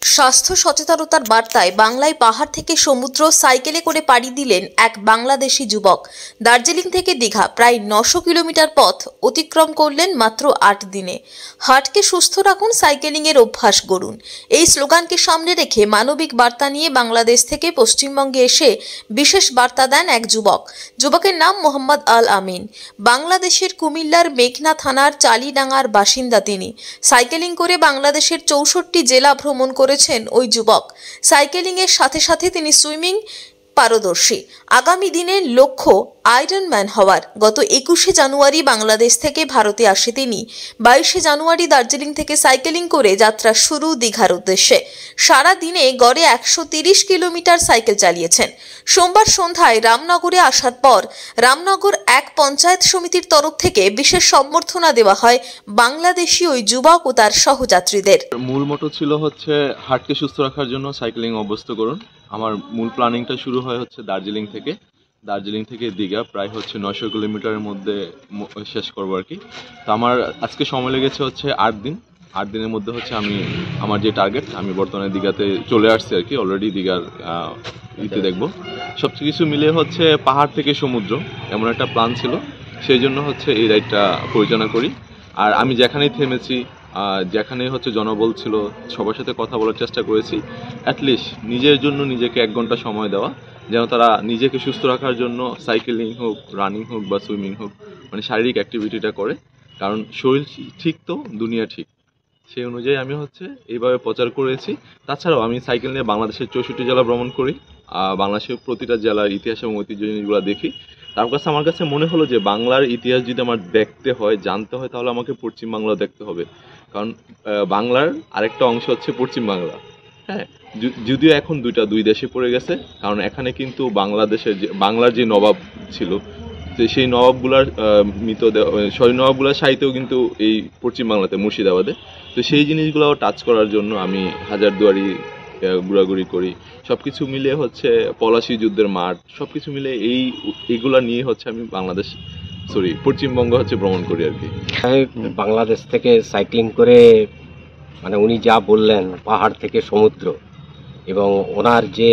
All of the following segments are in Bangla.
স্বাস্থ্য সচেতনতার বার্তায় বাংলায় পাহাড় থেকে সমুদ্র সাইকেলে করে পাড়ি দিলেন এক বাংলাদেশি যুবক। দার্জিলিং থেকে দীঘা প্রায় 900 কিলোমিটার পথ অতিক্রম করলেন মাত্র 8 দিনে। হার্টকে সুস্থ রাখুন, সাইকেলিংয়ের অভ্যাস গড়ুন, এই স্লোগানকে সামনে রেখে মানবিক বার্তা নিয়ে বাংলাদেশ থেকে পশ্চিমবঙ্গে এসে বিশেষ বার্তা দেন এক যুবক। যুবকের নাম মোহাম্মদ আল আমিন। বাংলাদেশের কুমিল্লার মেঘনা থানার চালিডাঙ্গার বাসিন্দা তিনি। সাইকেলিং করে বাংলাদেশের 64 জেলা ভ্রমণ করেছেন ওই যুবক। সাইকেলিং এর সাথে সাথে তিনি সুইমিং পারদর্শী। আগামী দিনের লক্ষ্য আয়রন ম্যান হওয়ার। গত 21শে জানুয়ারি বাংলাদেশ থেকে ভারতে আসে তিনি। 22শে জানুয়ারি দার্জিলিং থেকে সাইকেলিং করে যাত্রা শুরু দীঘার উদ্দেশ্যে। সারা দিনে গড়ে 130 কিলোমিটার সাইকেল চালিয়েছেন। সোমবার সন্ধ্যায় রামনগরে আসার পর রামনগর এক পঞ্চায়েত সমিতির তরফ থেকে বিশেষ সম্বর্ধনা দেওয়া হয় বাংলাদেশি ওই যুবক ও তার সহযাত্রীদের। মূল মোটো ছিল হচ্ছে হার্টকে সুস্থ রাখার জন্য সাইকেলিং অভ্যস্ত করুন। আমার মূল প্ল্যানিংটা শুরু হয় হচ্ছে দার্জিলিং থেকে দীঘা, প্রায় হচ্ছে 900 কিলোমিটারের মধ্যে শেষ করবো আর কি। তো আমার আজকে সময় লেগেছে হচ্ছে 8 দিন। 8 দিনের মধ্যে হচ্ছে আমি আমার যে টার্গেট, আমি বর্তমানে দীঘাতে চলে আসছি আর কি। অলরেডি দীঘার দেখবো। সব কিছু মিলে হচ্ছে পাহাড় থেকে সমুদ্র এমন একটা প্ল্যান ছিল, সেই জন্য হচ্ছে এই রাইডটা পরিচালনা করি। আর আমি যেখানেই থেমেছি, যেখানে হচ্ছে জনবল ছিল, সবার সাথে কথা বলার চেষ্টা করেছি। অ্যাটলিস্ট নিজের জন্য নিজেকে 1 ঘন্টা সময় দেওয়া, যেন তারা নিজেকে সুস্থ রাখার জন্য সাইকেলিং হোক, রানিং হোক বা সুইমিং হোক, মানে শারীরিক অ্যাক্টিভিটিটা করে। কারণ শরীর ঠিক তো দুনিয়া ঠিক, সেই অনুযায়ী আমি হচ্ছে এইভাবে প্রচার করেছি। তাছাড়াও আমি সাইকেল নিয়ে বাংলাদেশের 64 জেলা ভ্রমণ করি। বাংলাদেশের প্রতিটা জেলার ইতিহাস এবং ঐতিহ্য জিনিসগুলো দেখি। আমার কাছে মনে হলো যে বাংলার ইতিহাস যদি আমার দেখতে হয়, জানতে হয়, তাহলে আমাকে পশ্চিম বাংলা দেখতে হবে। কারণ বাংলার আরেকটা অংশ হচ্ছে পশ্চিম বাংলা। হ্যাঁ, যদিও এখন দুই দেশে পড়ে গেছে। কারণ এখানে কিন্তু বাংলার যে নবাব ছিল, সেই নবাবগুলার নবাবগুলার সাহিত্যও কিন্তু এই পশ্চিম বাংলাতে, মুর্শিদাবাদে। তো সেই জিনিসগুলোও টাচ করার জন্য আমি হাজারদুয়ারি ঘোরাঘুরি করি। সব কিছু মিলিয়ে হচ্ছে পলাশী যুদ্ধের মাঠ, সব কিছু মিলে এইগুলা নিয়ে হচ্ছে আমি পশ্চিমবঙ্গ হচ্ছে ভ্রমণ করি আর কি। বাংলাদেশ থেকে সাইক্লিং করে, মানে উনি যা বললেন পাহাড় থেকে সমুদ্র, এবং ওনার যে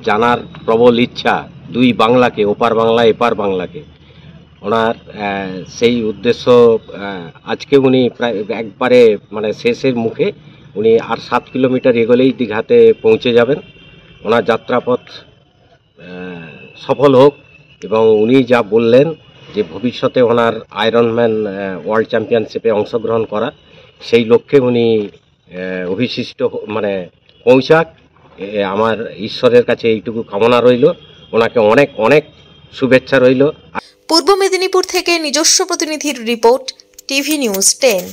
জানার প্রবল ইচ্ছা দুই বাংলাকে, ওপার বাংলা এপার বাংলাকে, ওনার সেই উদ্দেশ্য আজকে উনি প্রায় একবারে মানে শেষের মুখে। উনি আর 7 কিলোমিটার এগোলেই দীঘাতে পৌঁছে যাবেন। ওনার যাত্রাপথ সফল হোক। এবং উনি যা বললেন যে ভবিষ্যতে ওনার আয়রনম্যান ওয়ার্ল্ড চ্যাম্পিয়নশিপে অংশগ্রহণ করা, সেই লক্ষ্যে উনি অভিষ্ট মানে পৌঁছাক। আমার ঈশ্বরের কাছে এইটুকু কামনা রইল। ওনাকে অনেক অনেক শুভেচ্ছা রইল। পূর্ব মেদিনীপুর থেকে নিজস্ব প্রতিনিধির রিপোর্ট, টিভি নিউজ 10।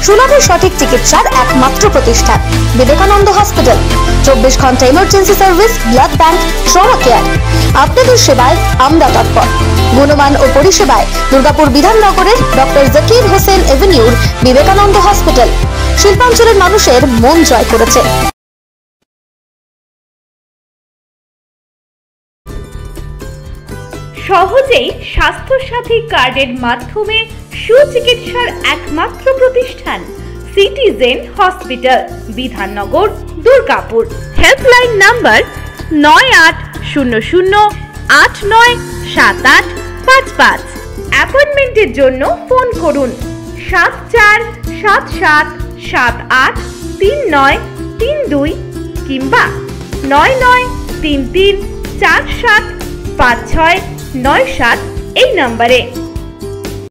সুলভে সঠিক চিকিৎসার একমাত্র প্রতিষ্ঠান বিবেকানন্দ হসপিটাল। 24 ঘন্টা emergency service, blood bank, trauma care. আপনাদের সেবায় আমরা তৎপর। গুণমান ও পরিষেবায় দুর্গাপুর বিধাননগরের ডক্টর জাকির হোসেন এভিনিউর বিবেকানন্দ হসপিটাল শিল্পাঞ্চলের মানুষের মন জয় করেছে। সহজেই স্বাস্থ্য সাথী কার্ডের মাধ্যমে সুচিকিৎসার একমাত্র প্রতিষ্ঠান citizen hospital, Bidhannagar, Durgapur. Helpline number 9800897855। অ্যাপয়েন্টমেন্টের জন্য ফোন করুন 7477783932 কিংবা 9933475697 এই নম্বরে।